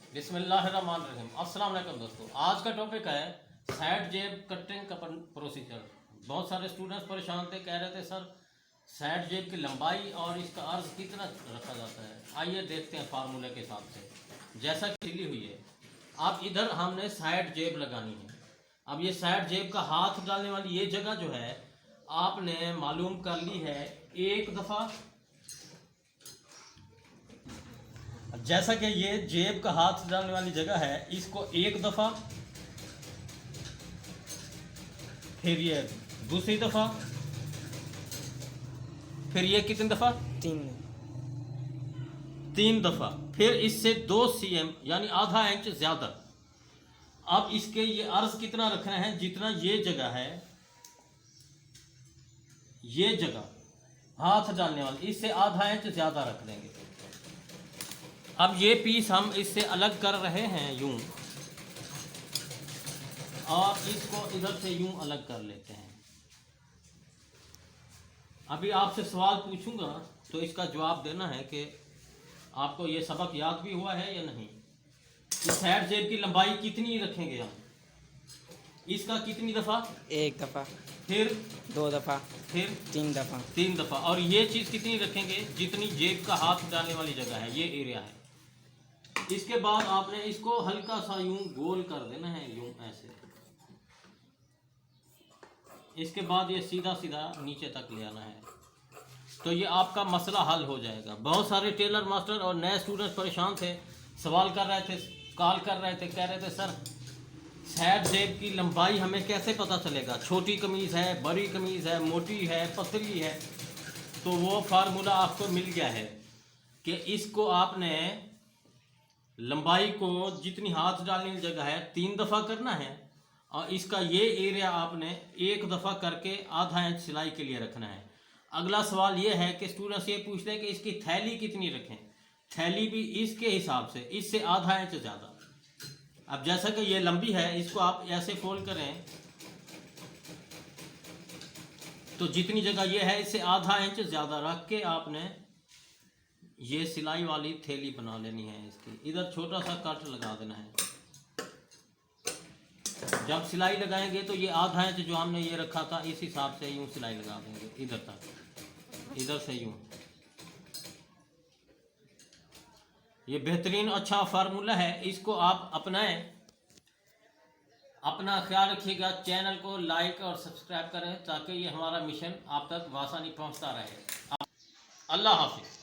बिस्मिल्लाहिर्रहमानिर्रहीम। अस्सलाम वालेकुम दोस्तों, आज का टॉपिक है साइड जेब कटिंग का प्रोसीजर। बहुत सारे स्टूडेंट्स परेशान थे, कह रहे थे सर साइड जेब की लंबाई और इसका अर्ज कितना रखा जाता है। आइए देखते हैं फार्मूले के हिसाब से। जैसा कि सिली हुई है, अब इधर हमने साइड जेब लगानी है। अब ये साइड जेब का हाथ डालने वाली ये जगह जो है आपने मालूम कर ली है एक दफ़ा। जैसा कि ये जेब का हाथ डालने वाली जगह है, इसको एक दफ़ा, फिर ये दूसरी दफ़ा, फिर ये कितनी दफ़ा, तीन दफ़ा, फिर इससे 2 cm यानी आधा इंच ज़्यादा। अब इसके ये अर्ज कितना रखना है, जितना ये जगह है, ये जगह हाथ डालने वाली, इससे आधा इंच ज़्यादा रख देंगे। अब ये पीस हम इससे अलग कर रहे हैं यूं, और इसको इधर से यूं अलग कर लेते हैं। अभी आपसे सवाल पूछूंगा तो इसका जवाब देना है कि आपको ये सबक याद भी हुआ है या नहीं। इस साइड जेब की लंबाई कितनी रखेंगे हम, इसका कितनी दफ़ा, एक दफ़ा, फिर 2 दफ़ा, फिर 3 दफ़ा, 3 दफ़ा। और ये चीज़ कितनी रखेंगे, जितनी जेब का हाथ डालने वाली जगह है, ये एरिया है। इसके बाद आपने इसको हल्का सा यूं गोल कर देना है, यूं ऐसे। इसके बाद ये सीधा सीधा नीचे तक ले आना है, तो ये आपका मसला हल हो जाएगा। बहुत सारे टेलर मास्टर और नए स्टूडेंट्स परेशान थे, सवाल कर रहे थे, कॉल कर रहे थे, कह रहे थे सर साइड जेब की लंबाई हमें कैसे पता चलेगा, छोटी कमीज़ है, बड़ी कमीज़ है, मोटी है, पतली है। तो वो फार्मूला आपको मिल गया है कि इसको आपने लंबाई को जितनी हाथ डालने की जगह है 3 दफ़ा करना है, और इसका ये एरिया आपने एक दफ़ा करके आधा इंच सिलाई के लिए रखना है। अगला सवाल ये है कि स्टूडेंट्स ये पूछते हैं कि इसकी थैली कितनी रखें। थैली भी इसके हिसाब से, इससे आधा इंच ज़्यादा। अब जैसा कि ये लंबी है, इसको आप ऐसे फोल्ड करें तो जितनी जगह ये है इससे आधा इंच ज़्यादा रख के आपने ये सिलाई वाली थैली बना लेनी है। इसकी इधर छोटा सा कट लगा देना है। जब सिलाई लगाएंगे तो ये आधा इंच जो हमने ये रखा था इस हिसाब से यूं सिलाई लगा देंगे इधर तक, इधर से यूं। ये बेहतरीन अच्छा फार्मूला है, इसको आप अपनाएं। अपना ख्याल रखिएगा, चैनल को लाइक और सब्सक्राइब करें ताकि ये हमारा मिशन आप तक आसानी पहुंचता रहे। अल्लाह हाफिज़।